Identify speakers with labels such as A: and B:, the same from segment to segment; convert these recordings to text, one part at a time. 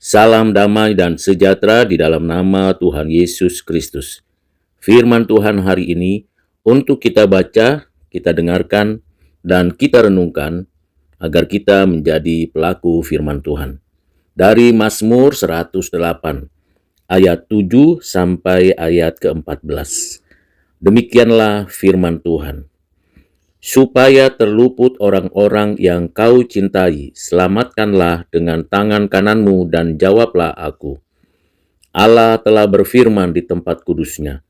A: Salam damai dan sejahtera di dalam nama Tuhan Yesus Kristus. Firman Tuhan hari ini untuk kita baca, kita dengarkan, dan kita renungkan agar kita menjadi pelaku firman Tuhan. Dari Mazmur 108, ayat 7 sampai ayat ke-14. Demikianlah firman Tuhan. Supaya terluput orang-orang yang kau cintai, selamatkanlah dengan tangan kananmu dan jawablah aku. Allah telah berfirman di tempat kudusnya,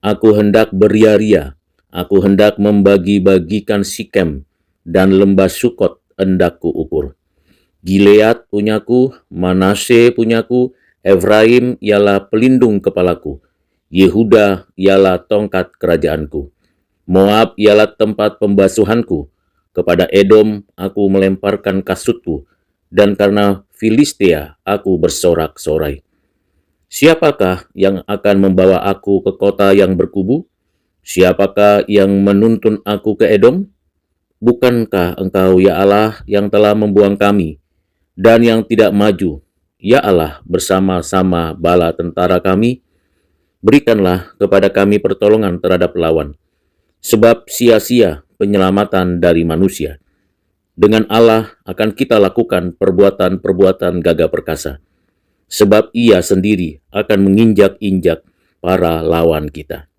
A: aku hendak beria-ria, aku hendak membagi-bagikan Sikem, dan lembah Sukot hendak kuukur. Gilead punyaku, Manasye punyaku, Efraim ialah pelindung kepalaku, Yehuda ialah tongkat kerajaanku. Moab ialah tempat pembasuhanku, kepada Edom aku melemparkan kasutku, dan karena Filistia aku bersorak-sorai. Siapakah yang akan membawa aku ke kota yang berkubu? Siapakah yang menuntun aku ke Edom? Bukankah engkau, ya Allah, yang telah membuang kami, dan yang tidak maju, ya Allah, bersama-sama bala tentara kami? Berikanlah kepada kami pertolongan terhadap lawan, sebab sia-sia penyelamatan dari manusia. Dengan Allah akan kita lakukan perbuatan-perbuatan gagah perkasa, sebab Ia sendiri akan menginjak-injak para lawan kita.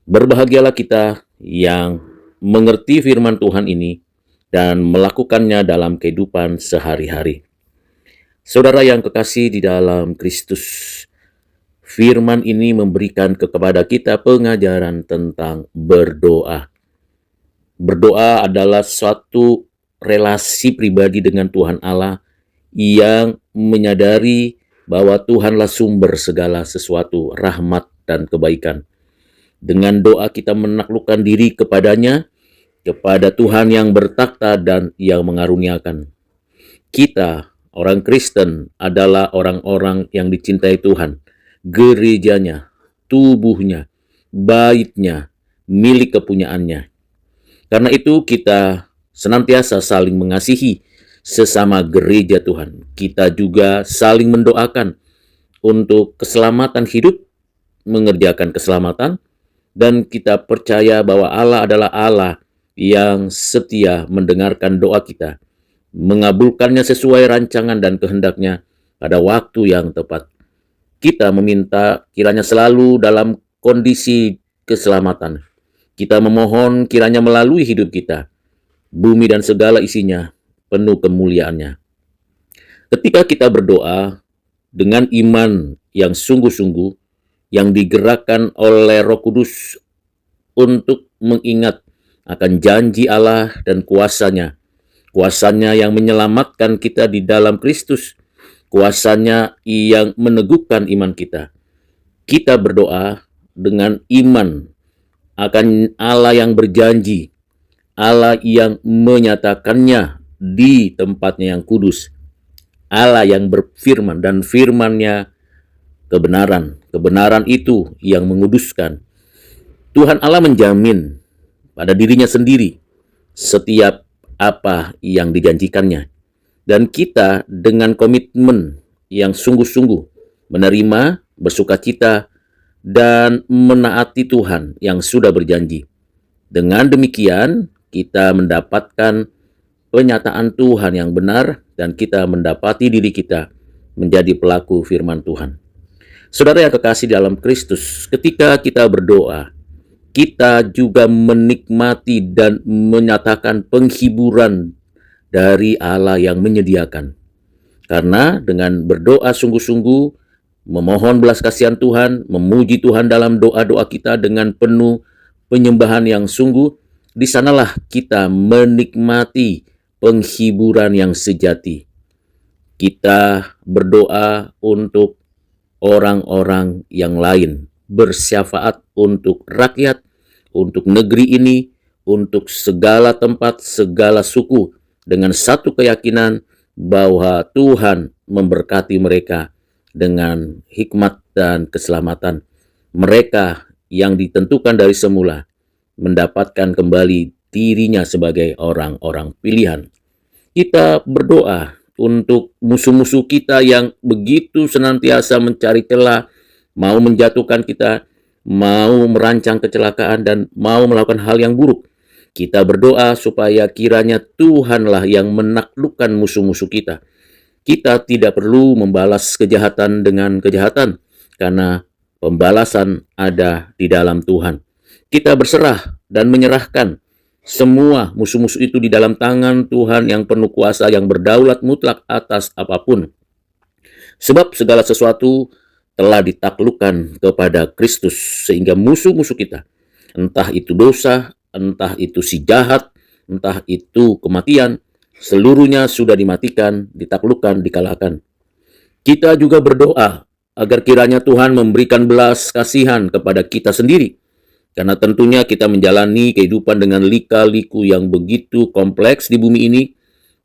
A: Berbahagialah kita yang mengerti firman Tuhan ini dan melakukannya dalam kehidupan sehari-hari. Saudara yang kekasih di dalam Kristus, firman ini memberikan kepada kita pengajaran tentang berdoa. Berdoa adalah suatu relasi pribadi dengan Tuhan Allah yang menyadari bahwa Tuhanlah sumber segala sesuatu rahmat dan kebaikan. Dengan doa kita menaklukkan diri kepadanya, kepada Tuhan yang bertakhta dan yang mengaruniakan. Kita, orang Kristen, adalah orang-orang yang dicintai Tuhan. Gerejanya, tubuhnya, baitnya, milik kepunyaannya. Karena itu kita senantiasa saling mengasihi sesama gereja Tuhan. Kita juga saling mendoakan untuk keselamatan hidup, mengerjakan keselamatan, dan kita percaya bahwa Allah adalah Allah yang setia mendengarkan doa kita, mengabulkannya sesuai rancangan dan kehendaknya pada waktu yang tepat. Kita meminta kiranya selalu dalam kondisi keselamatan. Kita memohon kiranya melalui hidup kita, bumi dan segala isinya penuh kemuliaannya. Ketika kita berdoa dengan iman yang sungguh-sungguh, yang digerakkan oleh Roh Kudus untuk mengingat akan janji Allah dan kuasanya yang menyelamatkan kita di dalam Kristus, kuasanya yang meneguhkan iman kita. Kita berdoa dengan iman akan Allah yang berjanji, Allah yang menyatakannya di tempatnya yang kudus, Allah yang berfirman dan firman-Nya kebenaran. Kebenaran itu yang menguduskan. Tuhan Allah menjamin pada dirinya sendiri setiap apa yang dijanjikannya. Dan kita dengan komitmen yang sungguh-sungguh menerima, bersukacita, dan menaati Tuhan yang sudah berjanji. Dengan demikian, kita mendapatkan penyataan Tuhan yang benar dan kita mendapati diri kita menjadi pelaku firman Tuhan. Saudara yang kekasih dalam Kristus, ketika kita berdoa, kita juga menikmati dan menyatakan penghiburan dari Allah yang menyediakan. Karena dengan berdoa sungguh-sungguh, memohon belas kasihan Tuhan, memuji Tuhan dalam doa-doa kita dengan penuh penyembahan yang sungguh, di sanalah kita menikmati penghiburan yang sejati. Kita berdoa untuk orang-orang yang lain, bersyafaat untuk rakyat, untuk negeri ini, untuk segala tempat, segala suku, dengan satu keyakinan bahwa Tuhan memberkati mereka dengan hikmat dan keselamatan. Mereka yang ditentukan dari semula mendapatkan kembali dirinya sebagai orang-orang pilihan. Kita berdoa untuk musuh-musuh kita yang begitu senantiasa mencari celah, mau menjatuhkan kita, mau merancang kecelakaan, dan mau melakukan hal yang buruk. Kita berdoa supaya kiranya Tuhanlah yang menaklukkan musuh-musuh kita. Kita tidak perlu membalas kejahatan dengan kejahatan, karena pembalasan ada di dalam Tuhan. Kita berserah dan menyerahkan semua musuh-musuh itu di dalam tangan Tuhan yang penuh kuasa, yang berdaulat mutlak atas apapun. Sebab segala sesuatu telah ditaklukkan kepada Kristus, sehingga musuh-musuh kita, entah itu dosa, entah itu si jahat, entah itu kematian, seluruhnya sudah dimatikan, ditaklukkan, dikalahkan. Kita juga berdoa agar kiranya Tuhan memberikan belas kasihan kepada kita sendiri, karena tentunya kita menjalani kehidupan dengan lika-liku yang begitu kompleks di bumi ini.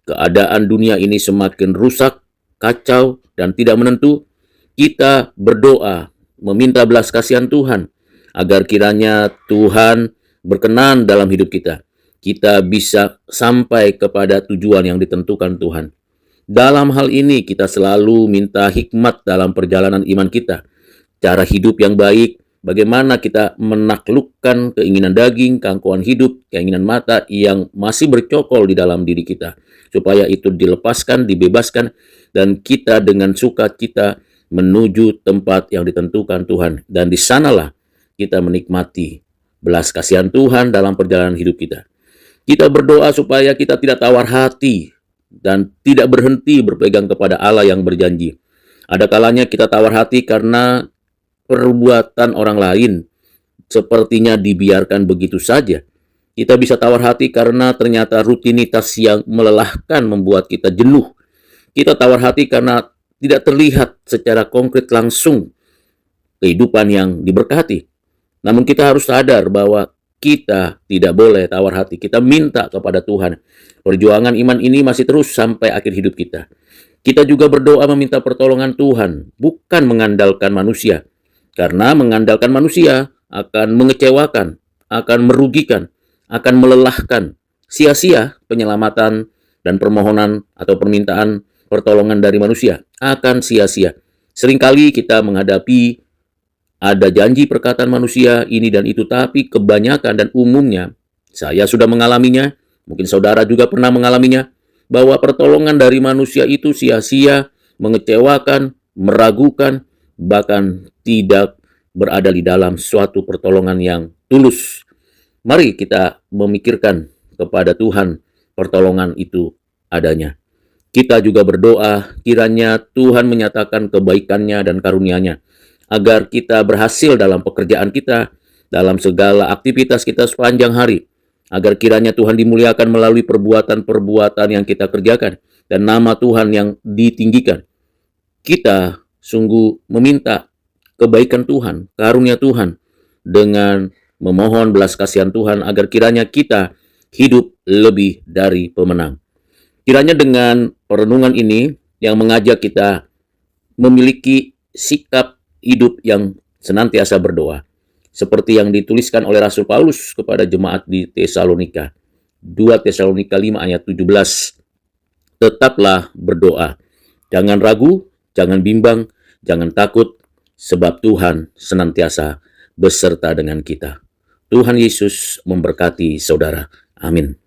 A: Keadaan dunia ini semakin rusak, kacau, dan tidak menentu. Kita berdoa meminta belas kasihan Tuhan, agar kiranya Tuhan berkenan dalam hidup kita. Kita bisa sampai kepada tujuan yang ditentukan Tuhan. Dalam hal ini kita selalu minta hikmat dalam perjalanan iman kita. Cara hidup yang baik, bagaimana kita menaklukkan keinginan daging, keangkuhan hidup, keinginan mata yang masih bercokol di dalam diri kita, supaya itu dilepaskan, dibebaskan, dan kita dengan sukacita menuju tempat yang ditentukan Tuhan. Dan di sanalah kita menikmati belas kasihan Tuhan dalam perjalanan hidup kita. Kita berdoa supaya kita tidak tawar hati dan tidak berhenti berpegang kepada Allah yang berjanji. Ada kalanya kita tawar hati karena perbuatan orang lain sepertinya dibiarkan begitu saja. Kita bisa tawar hati karena ternyata rutinitas yang melelahkan membuat kita jenuh. Kita tawar hati karena tidak terlihat secara konkret langsung kehidupan yang diberkati. Namun kita harus sadar bahwa kita tidak boleh tawar hati. Kita minta kepada Tuhan. Perjuangan iman ini masih terus sampai akhir hidup kita. Kita juga berdoa meminta pertolongan Tuhan, bukan mengandalkan manusia. Karena mengandalkan manusia akan mengecewakan, akan merugikan, akan melelahkan. Sia-sia penyelamatan dan permohonan atau permintaan pertolongan dari manusia akan sia-sia. Seringkali kita menghadapi ada janji perkataan manusia ini dan itu, tapi kebanyakan dan umumnya saya sudah mengalaminya, mungkin saudara juga pernah mengalaminya, bahwa pertolongan dari manusia itu sia-sia, mengecewakan, meragukan, bahkan tidak berada di dalam suatu pertolongan yang tulus. Mari kita memikirkan kepada Tuhan pertolongan itu adanya. Kita juga berdoa kiranya Tuhan menyatakan kebaikannya dan karunia-Nya, agar kita berhasil dalam pekerjaan kita, dalam segala aktivitas kita sepanjang hari, agar kiranya Tuhan dimuliakan melalui perbuatan-perbuatan yang kita kerjakan, dan nama Tuhan yang ditinggikan. Kita sungguh meminta kebaikan Tuhan, karunia Tuhan, dengan memohon belas kasihan Tuhan, agar kiranya kita hidup lebih dari pemenang. Kiranya dengan perenungan ini yang mengajak kita memiliki sikap hidup yang senantiasa berdoa, seperti yang dituliskan oleh Rasul Paulus kepada jemaat di Tesalonika. 2 Tesalonika 5 ayat 17. Tetaplah berdoa, jangan ragu, jangan bimbang, jangan takut, sebab Tuhan senantiasa beserta dengan kita. Tuhan Yesus memberkati saudara. Amin.